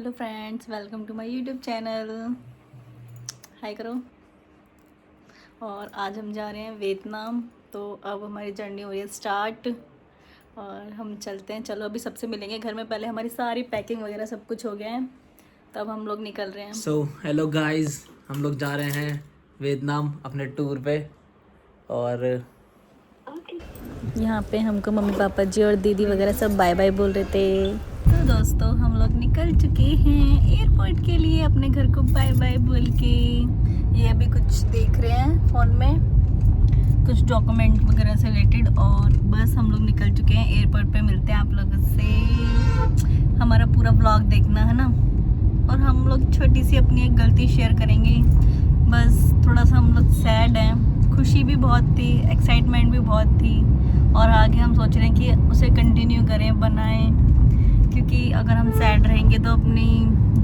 Hello friends, welcome to my YouTube channel. Hi करो। और आज हम जा रहे हैं वियतनाम। तो अब हमारी जर्नी हो रही है स्टार्ट और हम चलते हैं। चलो अभी सबसे मिलेंगे घर में। पहले हमारी सारी पैकिंग वगैरह सब कुछ हो गया है, तब हम लोग निकल रहे हैं। सो हेलो गाइस, हम लोग जा रहे हैं वियतनाम अपने टूर पे। और यहाँ पे हमको मम्मी पापा जी और दीदी वगैरह सब बाय बाय बोल रहे थे। तो दोस्तों हम लोग निकल चुके हैं एयरपोर्ट के लिए, अपने घर को बाय बाय बोल के। ये अभी कुछ देख रहे हैं फ़ोन में, कुछ डॉक्यूमेंट वगैरह से रिलेटेड। और बस हम लोग निकल चुके हैं। एयरपोर्ट पे मिलते हैं आप लोगों से। हमारा पूरा व्लॉग देखना है ना। और हम लोग छोटी सी अपनी एक गलती शेयर करेंगे। बस थोड़ा सा हम लोग सैड हैं। खुशी भी बहुत थी, एक्साइटमेंट भी बहुत थी, और आगे हम सोच रहे हैं कि उसे कंटिन्यू करें, बनाएं। क्योंकि अगर हम सैड रहेंगे तो अपनी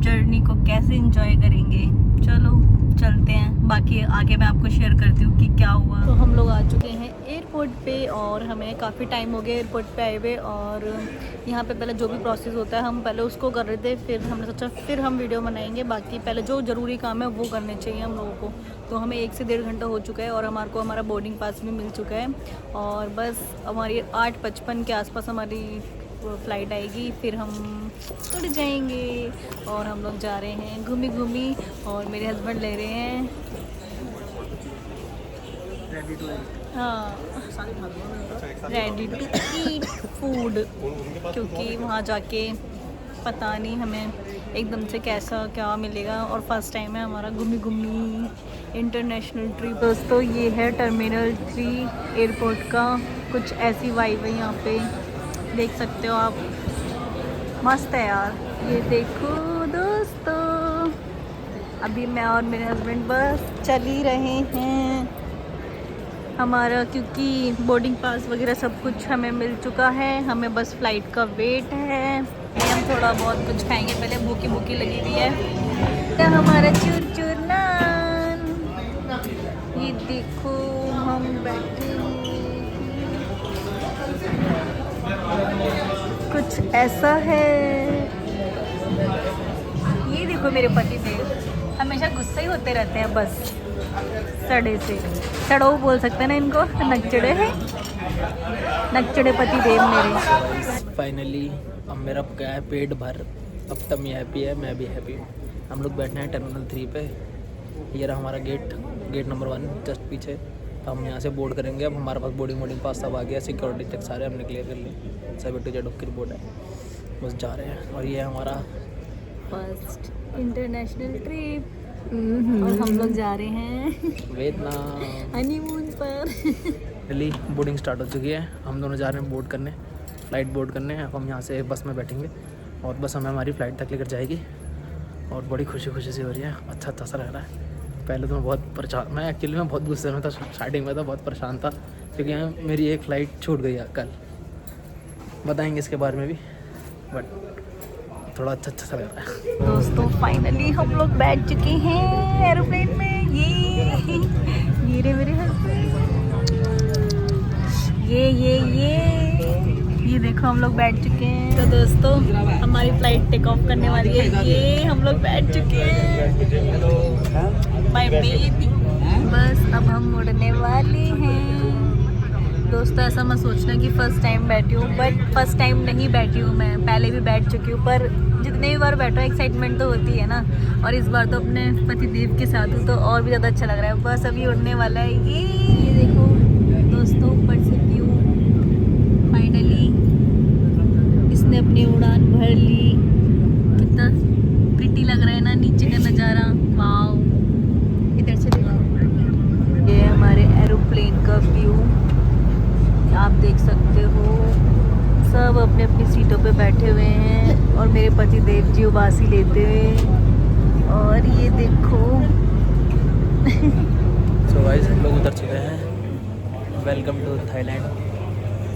जर्नी को कैसे एंजॉय करेंगे। चलो चलते हैं, बाकी आगे मैं आपको शेयर करती हूँ कि क्या हुआ। तो हम लोग आ चुके हैं एयरपोर्ट पे और हमें काफ़ी टाइम हो गया एयरपोर्ट पे आए हुए। और यहाँ पे पहले जो भी प्रोसेस होता है हम पहले उसको कर रहे थे, फिर हमने सोचा फिर हम वीडियो बनाएंगे। बाकी पहले जो ज़रूरी काम है वो करने चाहिए हम लोगों को। तो हमें 1 से 1.5 घंटा हो चुका है और हमारे को हमारा बोर्डिंग पास भी मिल चुका है। और बस हमारी 8:55 के आसपास हमारी फ़्लाइट आएगी, फिर हम उड़ जाएंगे। और हम लोग जा रहे हैं घूमी घूमी, और मेरे हस्बैंड ले रहे हैं रेडी टू ईट फूड। क्योंकि वहाँ जाके पता नहीं हमें एकदम से कैसा क्या मिलेगा, और फर्स्ट टाइम है हमारा घूमी घूमी इंटरनेशनल ट्रिप। दोस्तों ये है टर्मिनल 3 एयरपोर्ट का। कुछ ऐसी वाइब है यहाँ पे, देख सकते हो आप। मस्त है यार। ये देखो दोस्तों, अभी मैं और मेरे हस्बैंड बस चल ही रहे हैं हमारा, क्योंकि बोर्डिंग पास वगैरह सब कुछ हमें मिल चुका है। हमें बस फ़्लाइट का वेट है। हम थोड़ा बहुत कुछ खाएंगे, पहले भूखी भूखी लगी हुई है। तो हमारा चूर चूर नान, ये देखो हम बैठे कुछ ऐसा है। ये देखो मेरे पति देव हमेशा गुस्सा ही होते रहते हैं, बस सड़े से सड़ो बोल सकते हैं ना इनको। नकचड़े हैं, नकचड़े पति देव मेरे। फाइनली अब मेरा गया है पेट भर। अब टमी हैप्पी है, मैं भी हैप्पी हूँ। हम लोग बैठे हैं टर्मिनल 3 पे। ये रहा हमारा गेट नंबर 1 जस्ट पीछे। तो हम यहाँ से बोर्ड करेंगे। अब हमारे पास बोर्डिंग पास सब आ गया। सिक्योरिटी चेक सारे हमने क्लियर कर लिए। सब A to Z की रिपोर्ट है, बस जा रहे हैं। और ये है हमारा फर्स्ट इंटरनेशनल ट्रिप, और हम लोग जा रहे हैं वियतनाम हनीमून पर। दिल्ली। बोर्डिंग स्टार्ट हो चुकी है। हम दोनों जा रहे हैं बोर्ड करने, फ़्लाइट बोर्ड करने। अब हम यहाँ से बस में बैठेंगे और बस हमें हमारी फ़्लाइट तक लेकर जाएगी। और बड़ी खुशी खुशी सी हो रही है, अच्छा सा लग रहा है। पहले तो मैं बहुत परेशान, मैं एक्चुअली में बहुत गुस्से में था। स्टार्टिंग में तो बहुत परेशान था क्योंकि मेरी एक फ़्लाइट छूट गई कल। बताएंगे इसके बारे में भी, बट थोड़ा अच्छा सा लग रहा है। दोस्तों फाइनली हम लोग बैठ चुके हैं एरोप्लेन में। ये रे मेरे हस्बैंड, ये देखो हम लोग बैठ चुके हैं। तो दोस्तों हमारी फ्लाइट टेक ऑफ करने वाली है। ये हम लोग बैठ चुके हैं, माय बेबी। बस अब हम उड़ने वाले हैं। दोस्तों ऐसा मत सोचना कि फ़र्स्ट टाइम बैठी हूँ, बट फर्स्ट टाइम नहीं बैठी हूँ मैं, पहले भी बैठ चुकी हूँ। पर जितने भी बार बैठो एक्साइटमेंट तो होती है ना। और इस बार तो अपने पति देव के साथ हूँ तो और भी ज़्यादा अच्छा लग रहा है। बस अभी उड़ने वाला है। ये देखो दोस्तों ऊपर से व्यू। फाइनली इसने अपनी उड़ान भर ली। कितना प्रिटी लग रहा है ना नीचे का नज़ारा। वाओ, इधर से देखो, ये हमारे एरोप्लेन का व्यू आप देख सकते हो। सब अपने अपनी सीटों पे बैठे हुए हैं और मेरे पति देव जी उबासी लेते हुए। और ये देखो सो गाइस हम लोग उतर चुके हैं। Welcome to Thailand.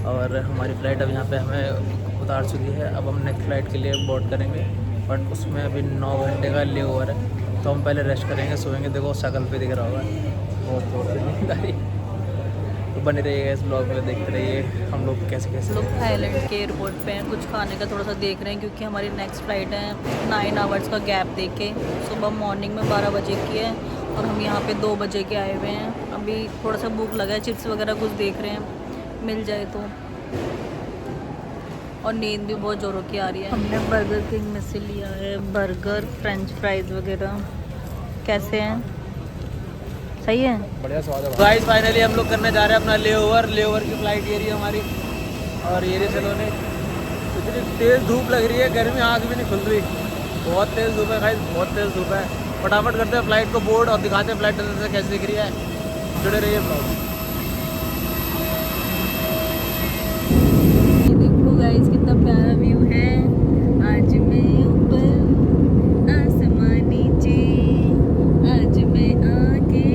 और हमारी फ़्लाइट अब यहाँ पे हमें उतार चुकी है। अब हम नेक्स्ट फ़्लाइट के लिए बोर्ड करेंगे, बट उसमें अभी 9 घंटे का ले ओवर है। तो हम पहले रेस्ट करेंगे, सोएंगे। देखो शक्ल पे दिख रहा होगा बहुत नींद आ रही। तो बने रहिएगा इस ब्लॉग में, देखते रहिए हम लोग कैसे कैसे लोग थाईलैंड के एयरपोर्ट पे हैं, कुछ खाने का थोड़ा सा देख रहे हैं क्योंकि हमारी नेक्स्ट फ़्लाइट है 9 आवर्स का गैप दे के। सुबह मॉर्निंग में 12 बजे की है और हम यहाँ पे 2 बजे के आए हुए हैं। अभी थोड़ा सा भूख लगा है, चिप्स वगैरह कुछ देख रहे हैं मिल जाए तो, और नींद भी बहुत ज़ोरों की आ रही है। हमने बर्गर किंग में से लिया है बर्गर, फ्रेंच फ्राइज़ वगैरह। कैसे हैं? सही है, बढ़िया स्वाद है। गाइस फाइनली हम लोग करने जा रहे हैं अपना लेओवर की फ्लाइट ये रही हमारी, और ये रही सलोने। इतनी तेज़ धूप लग रही है, गर्मी आँख भी नहीं खुल रही, बहुत तेज़ धूप है गाइस, बहुत तेज़ धूप है। फटाफट करते हैं फ्लाइट को बोर्ड और दिखाते हैं फ्लाइट अंदर से कैसे दिख रही है। जुड़े रहिए ब्लॉग। ये देखो गाइस कितना प्यारा व्यू है। आज मैं ऊपर आसमान नीचे, आज मैं आगे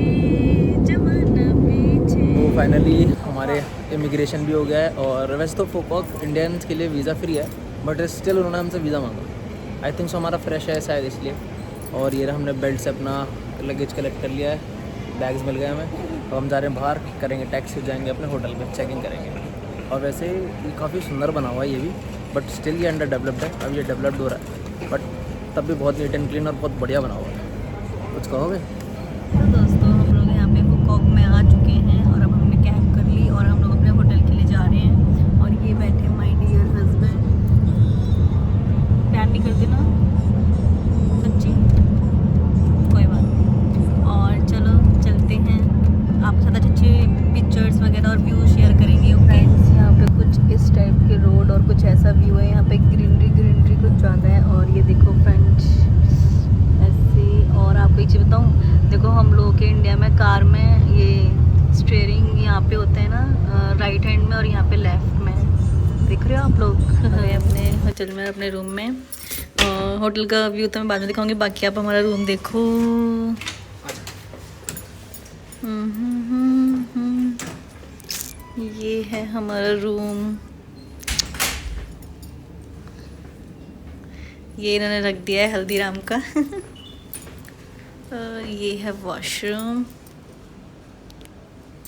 जमाना पीछे। तो फाइनली हमारे इमिग्रेशन भी हो गया है, और वैसे तो फोकॉक इंडियंस के लिए वीज़ा फ्री है, बट स्टिल उन्होंने हमसे वीज़ा मांगा। आई थिंक सो हमारा फ्रेश है शायद इसलिए। और ये हमने बेल्ट से अपना लगेज कलेक्ट कर लिया है, बैग्स मिल गए हमें। तो हम जा रहे हैं बाहर, करेंगे टैक्सी, जाएंगे अपने होटल में, चेक इन करेंगे। और वैसे ये काफ़ी सुंदर बना हुआ है ये भी, बट स्टिल ये अंडर डेवलप्ड है, अब ये डेवलप्ड हो रहा है, बट तब भी बहुत नीट एंड क्लीन और बहुत बढ़िया बना हुआ है। कुछ कहोगे? तो दोस्तों हम लोग यहाँ पे फुकॉक में आ चुके हैं और अब हमने कैब कर ली और हम लोग अपने होटल के लिए जा रहे हैं। और ये बैठे माय डियर हस्बैंड। प्यार नहीं करते ना सच्ची, कोई बात नहीं। और चलो चलते हैं, आपके साथ अच्छे पिक्चर्स वगैरह और व्यू शेयर करेंगे। फ्रेंड्स यहाँ पे कुछ इस टाइप के रोड और कुछ ऐसा व्यू है, यहाँ पे ग्रीनरी कुछ ज़्यादा है। और ये देखो फ्रेंड्स ऐसे। और आपको एक चीज़ बताऊँ, देखो हम लोगों के इंडिया में कार में ये स्टीयरिंग यहाँ पे होता है ना राइट हैंड में, और यहाँ पे लेफ्ट में। देख रहे हो आप लोग? अपने होटल में, अपने रूम में। होटल का व्यू तो मैं बाद में दिखाऊंगी, बाकी आप हमारा रूम देखो। ये है हमारा रूम, ये इन्होंने रख दिया है हल्दीराम का। ये है वॉशरूम,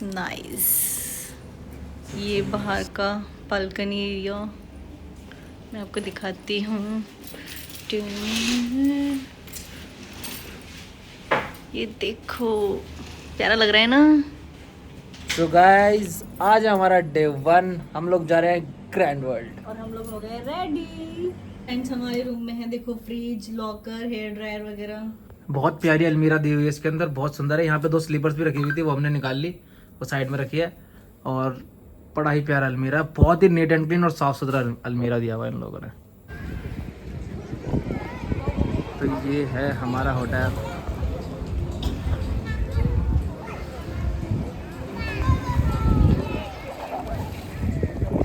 नाइस। ये बाहर का बालकनी एरिया मैं आपको दिखाती हूँ। ये देखो प्यारा लग रहा है ना। तो गाइज आज हमारा डे 1, हम लोग जा रहे हैं ग्रैंड वर्ल्ड। और हम लोग हो गए रेडी। फ्रेंड्स हमारे रूम में है, देखो फ्रिज, लॉकर, हेयर ड्रायर वगैरह। बहुत प्यारी अलमीरा दी हुई है इसके अंदर, बहुत सुंदर है। यहाँ पे 2 स्लीपर्स भी रखी हुई थी, वो हमने निकाल ली, वो साइड में रखी है। और बड़ा ही प्यारा अलमीरा, बहुत ही नीट एंड क्लीन और साफ सुथरा अलमीरा दिया हुआ है इन लोगों ने। तो ये है हमारा होटल।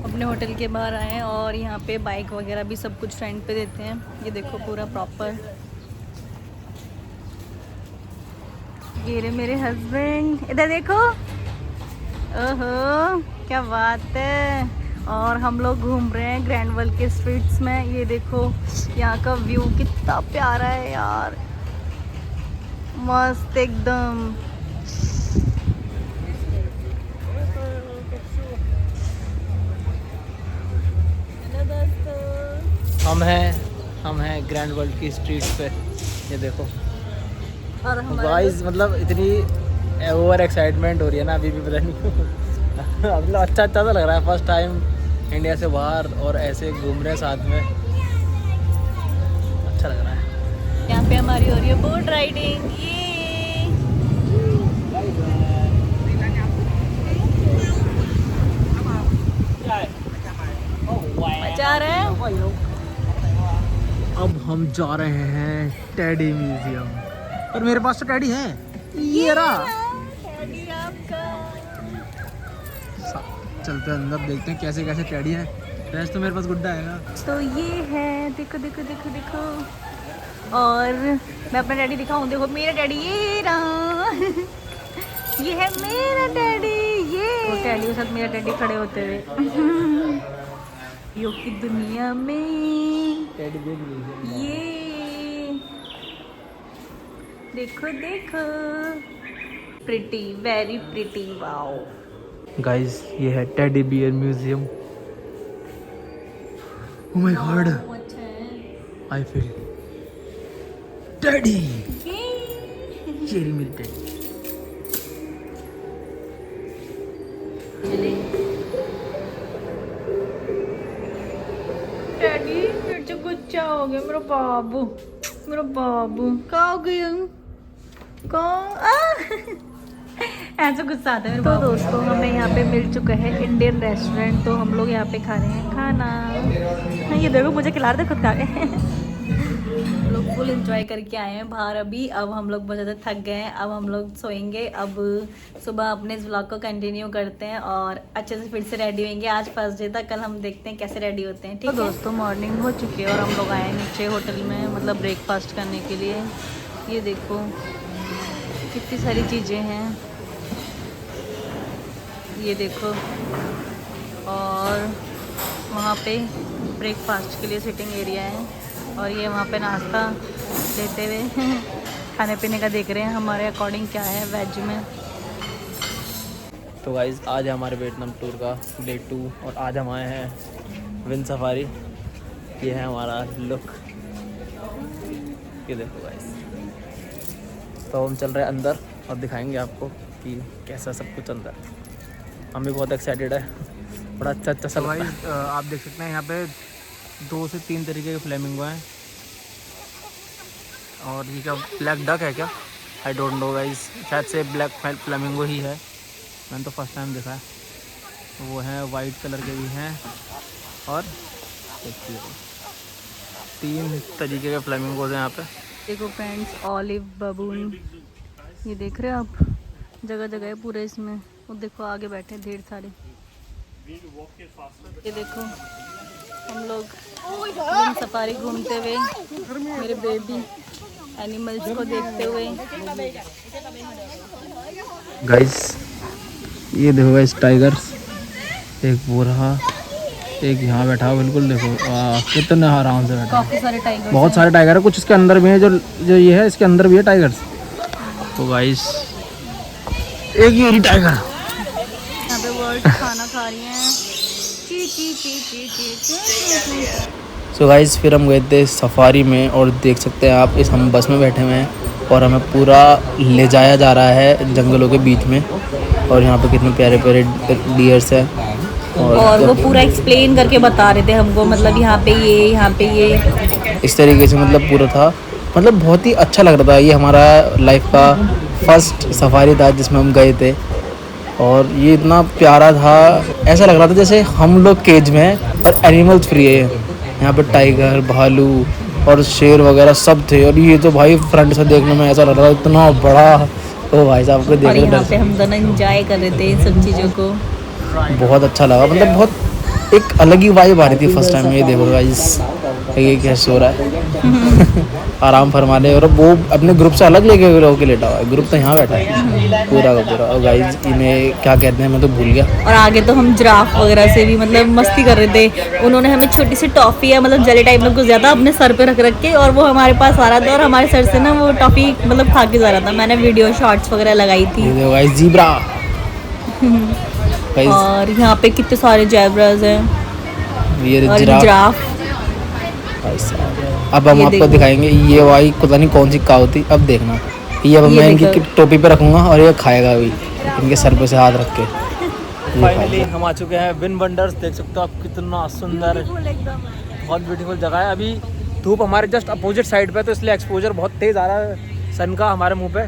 अपने होटल के बाहर आए हैं और यहाँ पे बाइक वगैरह भी सब कुछ रेंट पे देते हैं। ये देखो पूरा प्रॉपर। ये रहे मेरे हस्बैंड, इधर देखो, ओहो क्या बात है। और हम लोग घूम रहे हैं ग्रैंड वर्ल्ड के स्ट्रीट्स में। ये देखो यहाँ का व्यू कितना प्यारा है यार, मस्त एकदम। हेलो दोस्तों, हम हैं ग्रैंड वर्ल्ड की स्ट्रीट पे, ये देखो। और गाइस मतलब इतनी ओवर एक्साइटमेंट हो रही है ना अभी भी, पता नहीं मतलब अच्छा तो लग रहा है। फर्स्ट टाइम इंडिया से बाहर और ऐसे घूम रहे हैं साथ में, अच्छा लग रहा है। यहाँ पे हमारी हो रही है बोट राइडिंग। ये मजा आ रहा है। अब हम जा रहे हैं टेडी म्यूजियम, और मेरे पास तो टेडी है, ये रहा। चलते हैं अंदर, देखते हैं कैसे कैसे टेडी है। वैसे तो मेरे पास गुड्डा है ना। तो ये है, देखो देखो देखो देखो। और मैं अपना डैडी दिखाऊं, देखो मेरा डैडी ये रहा। ये है मेरा डैडी, ये तो डैडी के साथ मेरा डैडी खड़े होते हुए। यो की दुनिया में टेडी देख लीजिए, ये देखो देखो, pretty, very pretty, wow. Guys ये है teddy bear museum. Oh my God, अच्छा है। I feel teddy. चेरी मेरी टेडी। डैडी फिर से गुस्सा हो गया मेरा बाबू, मेरा बाबू कहाँ हो गया? कौन ऐसा गुस्सा आता है मेरे बाबू। तो दोस्तों हमें यहाँ पे मिल चुका है इंडियन रेस्टोरेंट, तो हम लोग यहाँ पे खा रहे हैं खाना। ये देखो मुझे खिला रहे थे खुद खा के। हम लोग फुल एंजॉय करके आए हैं बाहर अभी। अब हम लोग बहुत ज़्यादा थक गए हैं, अब हम लोग सोएंगे। अब सुबह अपने इस व्लॉग को कंटिन्यू करते हैं और अच्छे से फिर से रेडी होंगे। आज फर्स्ट डे था, कल हम देखते हैं कैसे रेडी होते हैं। ठीक है दोस्तों, मॉर्निंग हो चुकी है और हम लोग आए हैं नीचे होटल में, मतलब ब्रेकफास्ट करने के लिए। ये देखो कितनी सारी चीज़ें हैं, ये देखो। और वहाँ पे ब्रेकफास्ट के लिए सिटिंग एरिया है और ये वहाँ पे नाश्ता लेते हुए खाने पीने का देख रहे हैं हमारे अकॉर्डिंग क्या है वेज में। तो गाइज आज है हमारे वियतनाम टूर का डे 2 और आज हम आए हैं विंड सफारी। ये है हमारा लुक, ये देखो गाइज। तो हम चल रहे हैं अंदर और दिखाएंगे आपको कि कैसा सब कुछ अंदर। हम भी बहुत एक्साइटेड है, बड़ा अच्छा सब। गाइज आप देख सकते हैं यहाँ पे 2 से 3 तरीके के फ्लेमिंगो हैं। और ये क्या ब्लैक डक है क्या? आई डोंट नो गाइज, शायद से ब्लैक फ्लेमिंगो ही है, मैंने तो फर्स्ट टाइम देखा है। वो हैं वाइट कलर के भी हैं और देखिए 3 तरीके के फ्लेमिंगोज हैं यहाँ पे। देखो फ्रेंड्स, ऑलिव बबून, ये देख रहे हो आप, जगह जगह है पूरे इसमें। वो देखो आगे बैठे हैं ढेर सारे। ये देखो हम लोग विंड सफारी घूमते हुए, मेरे बेबी एनिमल्स को देखते हुए। गाइस ये देखो गाइस, टाइगर्स, एक वो रहा, एक यहाँ बैठा हुआ, बिल्कुल देखो कितने आराम से बैठा। काफी सारे टाइगर, बहुत सारे टाइगर है, कुछ इसके अंदर भी है, जो ये है इसके अंदर भी है टाइगर्स। तो गाइस एक ये रही टाइगर, यहाँ पे वर्ड खाना खा रही हैं। ची ची ची ची ची ची। सो गाइस फिर हम गए थे सफारी में और देख सकते हैं आप, इस हम बस में बैठे हुए हैं और हमें पूरा ले जाया जा रहा है जंगलों के बीच में। और यहाँ पे कितने प्यारे प्यारे डियर्स हैं और वो पूरा एक्सप्लेन करके बता रहे थे हमको, मतलब यहाँ पे ये, यहाँ पे ये, इस तरीके से मतलब पूरा था। मतलब बहुत ही अच्छा लग रहा था। ये हमारा लाइफ का फर्स्ट सफारी था जिसमें हम गए थे और ये इतना प्यारा था, ऐसा लग रहा था जैसे हम लोग केज में हैं और एनिमल्स फ्री है। यहाँ पे टाइगर, भालू और शेर वगैरह सब थे। और ये तो भाई फ्रंट से देखने में ऐसा लग रहा था इतना बड़ा। तो भाई साहब को और यहाँ पे देख हम दोनों एंजॉय कर रहे थे इन सब चीज़ों को। बहुत अच्छा लगा, मतलब बहुत एक अलग ही वाइब आ रही थी फर्स्ट टाइम। ये देखो गाइस, ये क्या सो रहा है आराम फरमा ले, और वो अपने ग्रुप से अलग लेके होके लेटा हुआ है। ग्रुप तो यहाँ बैठा है पूरा का पूरा। और गाइस इन्हें क्या कहते हैं मैं तो भूल गया। और आगे तो हम जिराफ वगैरह से भी मतलब मस्ती कर रहे थे। उन्होंने हमें छोटी सी टॉफी या मतलब जले टाइप में कुछ दिया था अपने सर पे रख रख के, और वो हमारे पास आ रहा था और हमारे सर से ना वो टॉफी मतलब खा के जा रहा था। मैंने वीडियो शॉर्ट्स वगैरह लगाई थी। ये देखो गाइस, ज़ीब्रा। और यहाँ पे कितने सारे ज़ेब्रास हैं ये और जिराफ। अब हम आपको दिखाएंगे ये वाली पता नहीं कौन सी काऊ थी। अब देखना, ये अब मैं इनकी टोपी पे रखूंगा और ये खाएगा अभी इनके सर पे से हाथ रख के। फाइनली हम आ चुके हैं विन वंडर्स। देख सकते हो आप कितना सुंदर, बहुत ब्यूटीफुल जगह है। अभी धूप हमारे जस्ट अपोजिट साइड पे, तो इसलिए एक्सपोजर बहुत तेज़ आ रहा है सन का हमारे मुंह पे।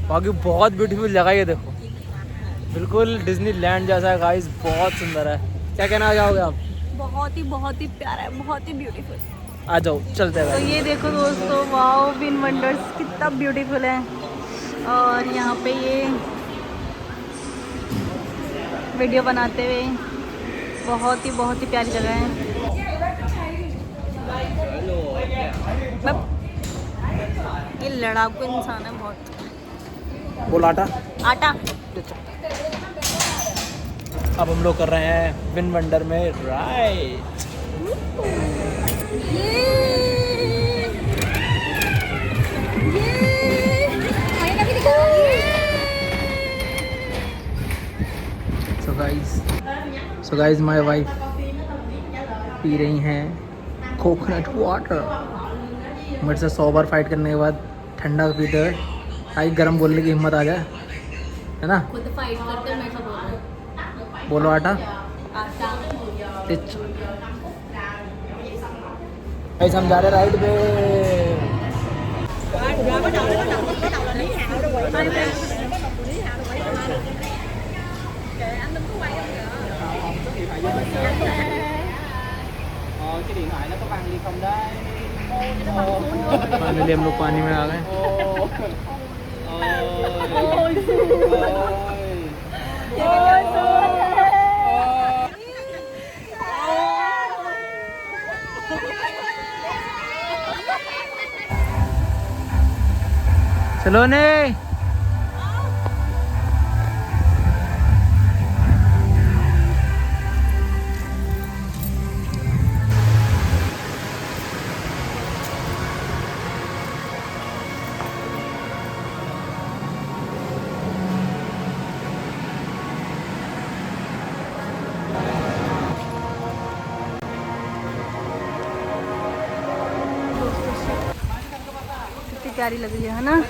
बाकी बहुत ब्यूटीफुल जगह है, ये देखो बिल्कुल डिज्नी लैंड जैसा है गाइस, बहुत सुंदर है। क्या कहना चाहोगे आप? बहुत ही प्यारा है, बहुत ही ब्यूटीफुल। आ जाओ चलते हैं। तो ये देखो दोस्तों, वाओ विन वंडर्स कितना ब्यूटीफुल है। और यहाँ पे ये वीडियो बनाते हुए बहुत ही प्यारी जगह है। ये लड़ाकू इंसान है बहुत। बोल आटा। आटा। अब हम लोग कर रहे हैं विन वंडर में ride. So guys so guys my wife P रही हैं कोकोनट वाटर। मेरे से 100 बार फाइट करने के बाद ठंडा पीते हुए आई गर्म बोलने की हिम्मत आ जाए, है ना। खुद फाइट करते मैं सब बोलो आटा आटा। गाइस हम जा रहे राइड पे। फाइनली हम लोग पानी में आ गए। चलो ने कितनी प्यारी लग रही है ना।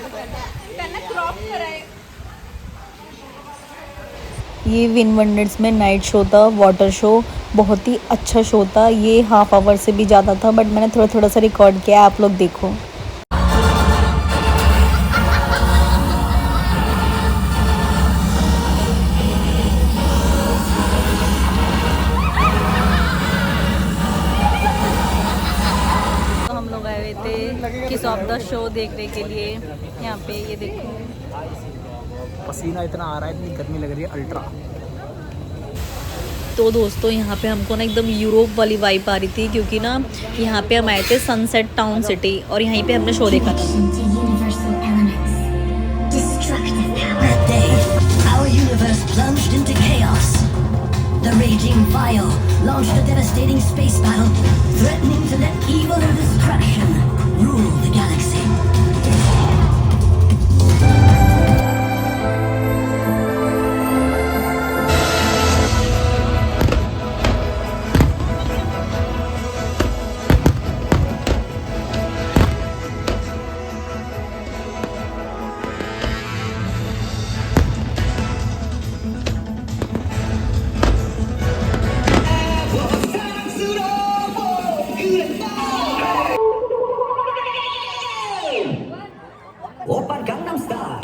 ये विन वंडर्स में नाइट शो था, वाटर शो। बहुत ही अच्छा शो था। ये हाफ आवर से भी ज़्यादा था, बट मैंने थोड़ा थोड़ा सा रिकॉर्ड किया, आप लोग देखो। तो हम लोग आए हुए थे किस ऑफ द शो देखने के लिए। यहाँ पे ये देखो, पसीना इतना आ रहा है, इतनी गर्मी लग रही है अल्ट्रा। तो दोस्तों यहाँ पे हमको ना एकदम यूरोप वाली वाइब आ रही थी, क्योंकि ना यहाँ पे हम आए थे सनसेट टाउन सिटी और यहीं पे हमने शो देखा था। The raging vial launched a devastating space battle, threatening to let evil and destruction rule the galaxy. Open Gangnam Style.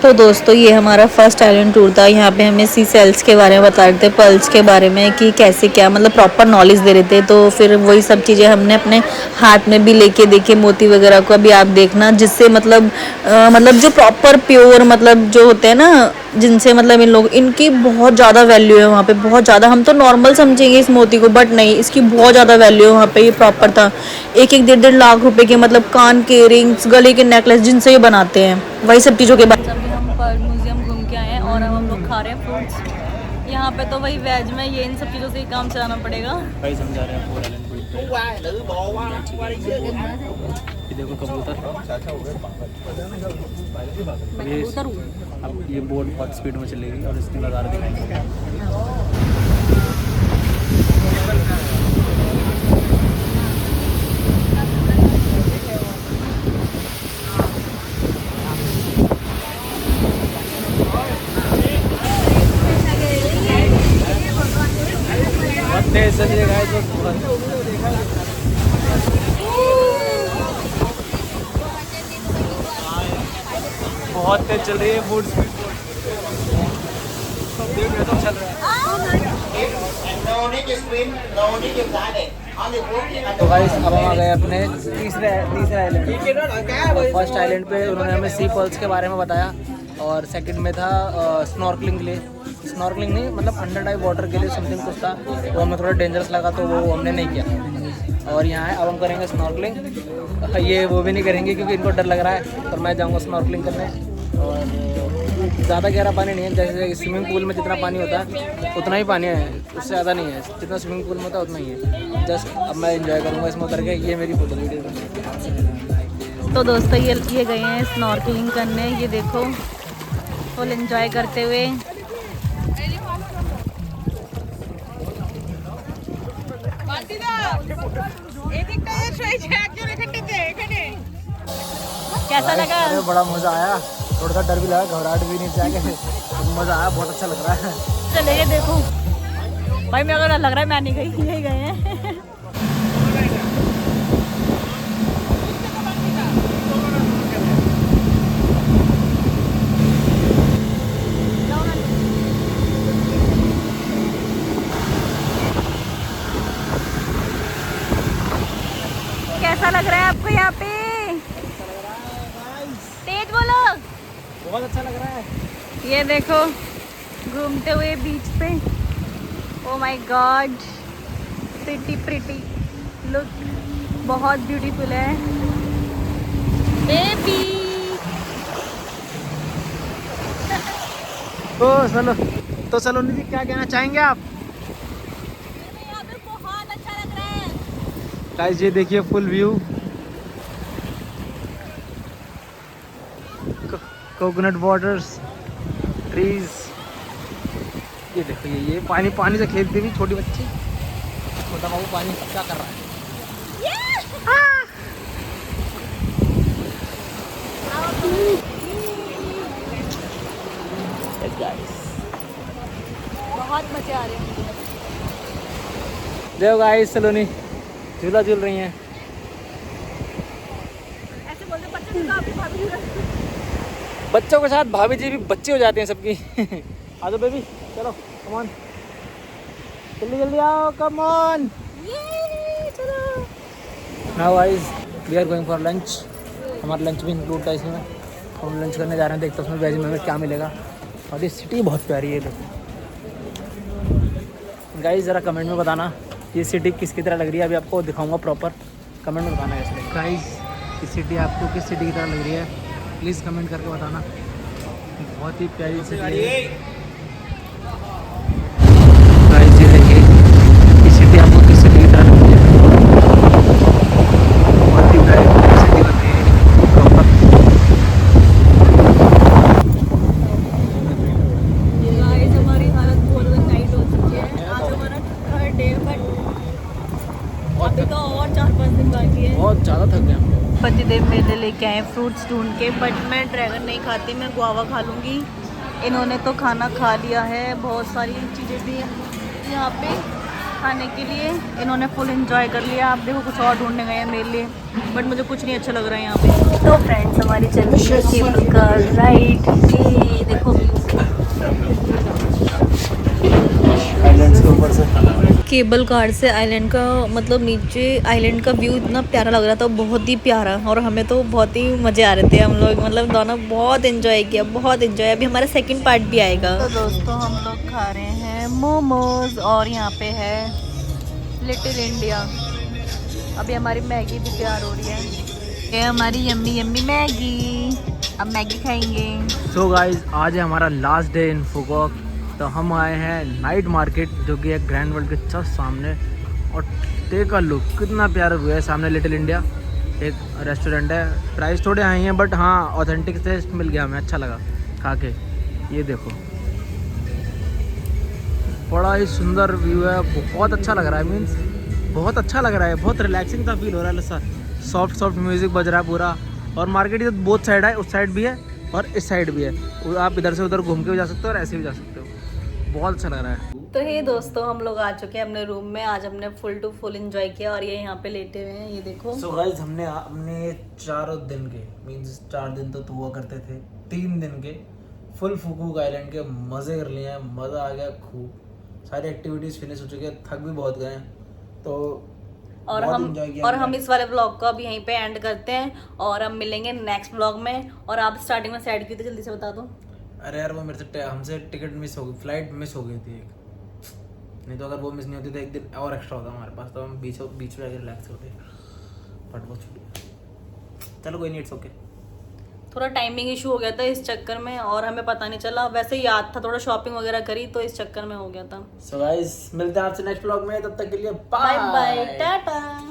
तो दोस्तों ये हमारा फर्स्ट आइलैंड टूर था। यहाँ पे हमें सी सेल्स के बारे में बता रहे थे, पल्स के बारे में कि कैसे क्या, मतलब प्रॉपर नॉलेज दे रहे थे। तो फिर वही सब चीज़ें हमने अपने हाथ में भी लेके देखे, मोती वगैरह को अभी आप देखना, जिससे मतलब जो प्रॉपर प्योर मतलब जो होते हैं ना, जिनसे मतलब इन लोग, इनकी बहुत ज़्यादा वैल्यू है वहाँ पे, बहुत ज़्यादा। हम तो नॉर्मल समझेंगे इस मोती को, बट नहीं, इसकी बहुत ज़्यादा वैल्यू है वहाँ पे। ये प्रॉपर था, 1-1, 1.5 लाख रुपए के, मतलब कान के रिंग्स, गले के नेकलेस, जिनसे ये बनाते हैं, वही सब चीज़ों के बाद। हम बर्ड म्यूजियम घूम के आए हैं और अब हम लोग खा रहे हैं फ्रूट्स। यहाँ पे तो वही वेज में ये इन सब चीज़ों से ही काम चलाना पड़ेगा। भाई समझा रहे हैं देखो कबूतर। अब ये बोट बहुत स्पीड में चलेगी और इसकी नज़ारा दिखाएंगे। तेज चलिएगा बहुत तेज चल रही है बोट स्पीड। में तो चल रहा है। तो गाइस अब हम आ गए अपने तीसरे आइलैंड। फर्स्ट आइलैंड पे उन्होंने हमें सी पल्स के बारे में बताया और सेकंड में था स्नॉर्कलिंग के लिए, स्नॉर्कलिंग नहीं मतलब अंडर डाइव वाटर के लिए समथिंग कुछ था, वो हमें थोड़ा डेंजरस लगा तो वो हमने नहीं किया। और यहाँ है अब हम करेंगे स्नॉर्कलिंग, ये वो भी नहीं करेंगे क्योंकि इनको डर लग रहा है, और मैं जाऊँगा स्नॉर्कलिंग करने। और ज़्यादा गहरा पानी नहीं है, जैसे स्विमिंग पूल में जितना पानी होता है उतना ही पानी है, उससे ज़्यादा नहीं है, जितना स्विमिंग पूल में होता है उतना ही है। जस्ट अब मैं एंजॉय करूँगा इसमें उतर के, ये मेरी फोटो वीडियो। तो दोस्तों ये गए हैं स्नॉर्कलिंग करने, ये देखो फुल एंजॉय करते हुए। कैसा लगा? अरे बड़ा मज़ा आया, थोड़ा सा डर भी लगा, घबराहट भी नहीं चाहिए, मज़ा आया, बहुत अच्छा लग रहा है। चलेंगे देखो भाई, मेरे को डर लग रहा है, मैं नहीं गई, यही गए हैं। कैसा लग रहा है आपको यहाँ पे? तेज बोलो। बहुत अच्छा लग रहा है। ये देखो घूमते हुए बीच पे, oh my God, pretty look, बहुत ब्यूटीफुल है बेबी। तो सलोनी जी क्या कहना चाहेंगे आप? यहाँ पे बहुत अच्छा लग रहा है। गाइस ये देखिए full view, coconut waters, trees, ये देखो ये पानी से खेलती हुई छोटी बच्ची, छोटा बाबू पानी क्या कर रहा है? बहुत मजे आ रहे हैं। देखो गाइस सलोनी झूला झूल रही हैं। ऐसे बोलते बच्चे को आपकी भाभी बच्चों के साथ भाभी जी भी बच्चे हो जाते हैं सबकी। आ जाओ बेबी, चलो कम ऑन, जल्दी जल्दी आओ, कम ऑन। चलो। Now guys we are going for lunch, हमारा लंच भी इंक्लूड था इसमें, हम लंच करने जा रहे हैं, देखते हैं उसमें वेज में क्या मिलेगा। और ये सिटी बहुत प्यारी है, देखो गाइस ज़रा कमेंट में बताना ये सिटी किसकी तरह लग रही है, अभी आपको दिखाऊंगा प्रॉपर, कमेंट में बताना कैसे लगे। गाइस ये सिटी आपको किस सिटी की तरह लग रही है प्लीज़ कमेंट करके बताना, बहुत ही प्यारी सिटी है। गाइस ये देखिए ये सिटी आपको किस सिटी की तरह लग रही है, बहुत ही प्यारी सिटी लग रही है प्रॉपर। गाइस हमारी हालत बहुत टाइट हो चुकी है, आज हमारा थर्ड डे, बट अभी तो और 4-5 दिन बाकी है। बहुत ज़्यादा थक गए हम। पतिदेव मेरे लिए आए फ्रूट्स ढूंढ के, बट मैं ड्रैगन नहीं खाती, मैं गुआवा खा लूँगी। इन्होंने तो खाना खा लिया है, बहुत सारी चीज़ें भी यहाँ पे खाने के लिए, इन्होंने फुल एंजॉय कर लिया। आप देखो कुछ और ढूंढने गए हैं मेरे लिए, बट मुझे कुछ नहीं अच्छा लग रहा है यहाँ पे। तो फ्रेंड्स हमारी चल रही है केबल कार राइड, ये देखो आइलैंड्स के ऊपर से केबल कार से आइलैंड का, मतलब नीचे आइलैंड का व्यू इतना प्यारा लग रहा था, बहुत ही प्यारा, और हमें तो बहुत ही मज़े आ रहे थे, हम लोग मतलब दोनों बहुत एंजॉय किया, बहुत एंजॉय। अभी हमारा सेकंड पार्ट भी आएगा। तो दोस्तों हम लोग खा रहे हैं मोमोज, और यहाँ पे है लिटिल इंडिया। अभी हमारी मैगी भी तैयार हो रही है, ये हमारी यम्मी यम्मी मैगी, अब मैगी खाएंगे। सो गाइस आज है हमारा लास्ट डे इन फुकॉक, तो हम आए हैं नाइट मार्केट जो कि है ग्रैंड वर्ल्ड के जस्ट सामने, और टेक अ लुक कितना प्यारा व्यू है। सामने लिटिल इंडिया एक रेस्टोरेंट है, प्राइस थोड़े हाई हैं बट हाँ ऑथेंटिक टेस्ट मिल गया, हमें अच्छा लगा खा के। ये देखो बड़ा ही सुंदर व्यू है, बहुत अच्छा लग रहा है, मीन्स बहुत अच्छा लग रहा है, बहुत रिलैक्सिंग सा फील हो रहा है। सर सॉफ्ट म्यूज़िक बज रहा है पूरा, और मार्केट इधर बोथ साइड है, उस साइड भी है और इस साइड भी है, आप इधर से उधर घूम के भी जा सकते हो और ऐसे भी जा सकते हो, बहुत अच्छा लग रहा है। तो ये दोस्तों हम लोग आ चुके हैं अपने रूम में, आज हमने फुल टू फुल एंजॉय किया, और ये यहाँ पे लेटे हुए हैं, ये देखो। सो गाइस हमने अपने 4 दिन के मीन्स 4 दिन तो हुआ करते थे, 3 दिन के फुल फुकूक आइलैंड के मज़े कर लिए हैं, मज़ा आ गया खूब। सारी एक्टिविटीज़ फिनिश हो चुकी है, थक भी बहुत गए हैं तो और बहुत हम enjoy किया और हमने। हम इस वाले ब्लॉग को अब यहीं पे एंड करते हैं और हम मिलेंगे नेक्स्ट ब्लॉग में। और आप स्टार्टिंग में सैड की थी, जल्दी से बता दो। अरे यार वो मेरे से हमसे टिकट मिस हो गई, फ्लाइट मिस हो गई थी एक, नहीं तो अगर वो मिस नहीं होती तो एक दिन और एक्स्ट्रा होता हमारे पास, तो हम बीच में आके रिलैक्स होते, बट वो छूट गया। चलो कोई नहीं, इट्स ओके। थोड़ा टाइमिंग इशू हो गया था इस चक्कर में और हमें पता नहीं चला, वैसे याद था, थोड़ा शॉपिंग वगैरह करी तो इस चक्कर में हो गया था। सो गाइस मिलते हैं आपसे नेक्स्ट ब्लॉग में, तब तक के लिए बाय बाय, टाटा।